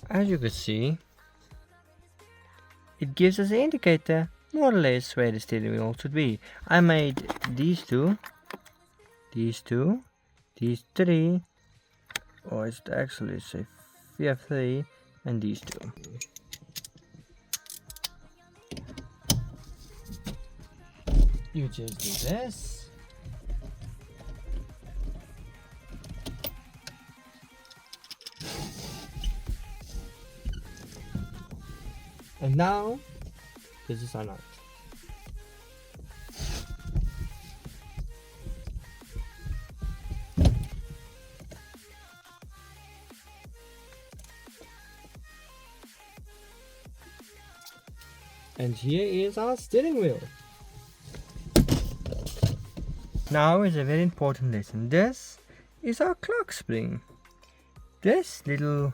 As you can see, it gives us an indicator more or less where the steering wheel should be. I made these two, these three, or it's actually say we have three, and these two. You just do this. And now, this is unlocked. And here is our steering wheel. Now is a very important lesson. This is our clock spring. This little